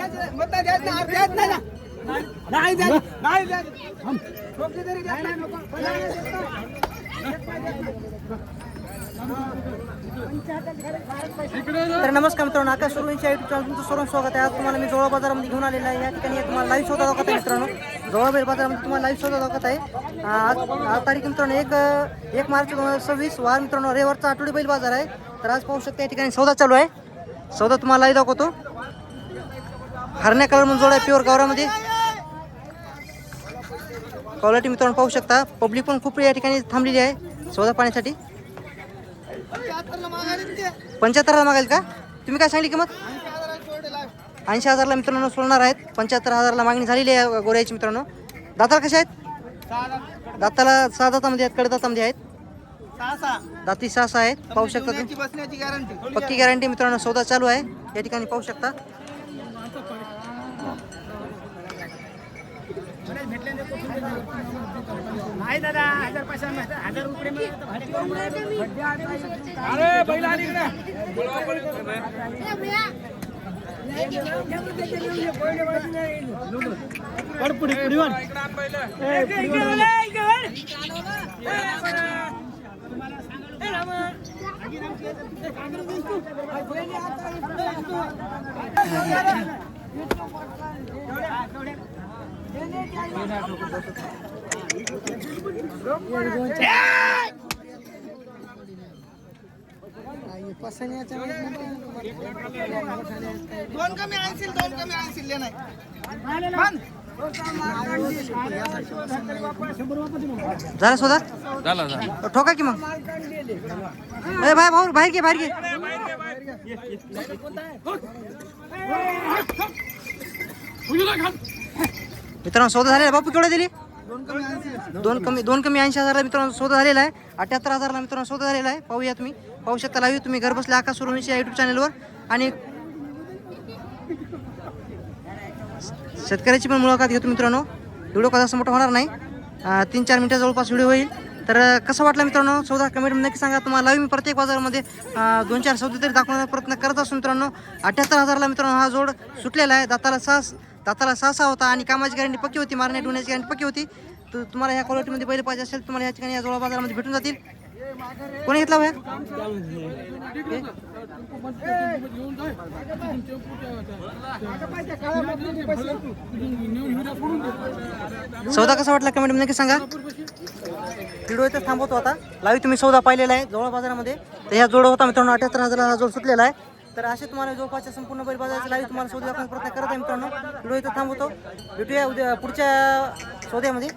तर नमस्कार मित्रांनो, आकाश सुरुवातीच्या युट्यूब चॅनल तुमचं सर्व स्वागत आहे. आज तुम्हाला मी जोळा बाजारामध्ये घेऊन आलेला आहे. या ठिकाणी तुम्हाला लाईव्ह सौदा दाखवत आहे मित्रांनो. जोळा बैल बाजारामध्ये तुम्हाला लाईव्ह सौदा दाखवत आहे. आज तारीख मित्रांनो 1 मार्च 2026 वार मित्रांनो, रविवारचा आठवडी बैल बाजार आहे. तर आज पाहू शकता या ठिकाणी सौदा चालू आहे. सौदा तुम्हाला लाईव्ह दाखवतो. हरण्या कलर म्हणून जोडा आहे प्युअर गावरामध्ये. क्वालिटी मित्रांनो पाहू शकता. पब्लिक पण खूप या ठिकाणी थांबलेली आहे सौदा पाहण्यासाठी. 75ला मागाल का? तुम्ही काय सांगली किंमत? 80,000ला मित्रांनो सोडणार आहेत. 75,000ला मागणी झालेली आहे गोऱ्याची मित्रांनो. दाताला कशा आहेत? दाताला 6 दातामध्ये आहेत, कडे दातामध्ये आहेत. दाती 6 आहेत. पाहू शकता तुम्ही. पक्की गॅरंटी मित्रांनो. सौदा चालू आहे या ठिकाणी पाहू शकता. नाही दादा 1,000 रुपये अरे बैला आली ना दोन कमी आणशील नाही. झाला सौदा? ठोका की मग. ए भाई भाऊ बाहेर घे, बाहेर घे. मित्रांनो सौदा झालेला. बापू केवढा दिली? दोन कमी 80,000ला मित्रांनो सौदा झालेला आहे. 78,000ला मित्रांनो सौदा झालेला आहे. पाहूया तुम्ही. पाहू शकता लाईव्ह तुम्ही घर बसल्या आकाश सुरवंशी या युट्यूब चॅनलवर. आणि शेतकऱ्याची पण मुलाखत घेतो मित्रांनो. व्हिडिओ कसा मोठा होणार नाही. 3-4 मिनिटं जवळपास व्हिडिओ होईल. तर कसं वाटलं मित्रांनो सौदा कमेंटमध्ये नक्की सांगा. तुम्हाला लाईव्ह मी प्रत्येक बाजारामध्ये 2-4 सौदे तरी दाखवण्याचा प्रयत्न करत असतो मित्रांनो. 78,000ला मित्रांनो हा जोड सुटलेला आहे. दाताला 6 होता आणि कामाची गॅरंटी पक्की होती. मारण्या डोण्याची गॅरंटी पक्की होती. तर तुम्हाला ह्या क्वालिटीमध्ये बैल पाहिजे असेल तुम्हाला या ठिकाणी या जोडा बाजारामध्ये भेटून जातील. कोणी घेतला भया? सौदा कसा वाटला कमेंटमध्ये नक्की सांगा. व्हिडिओ इथं थांबवतो आता. लाईव्ह तुम्ही सौदा पाहिलेला आहे जोडा बाजारामध्ये. तर ह्या जोड होता मित्रांनो 78,000ला हा जोड सुटलेला आहे. तर असे तुम्हाला जवळपासच्या संपूर्ण बैल बाजाराचे लाईव्ह तुम्हाला सौदा दाखवण्याचा प्रयत्न करत आहे मित्रांनो. व्हिडिओ इथं थांबवतो. भेटूया उद्या पुढच्या सौद्यामध्ये.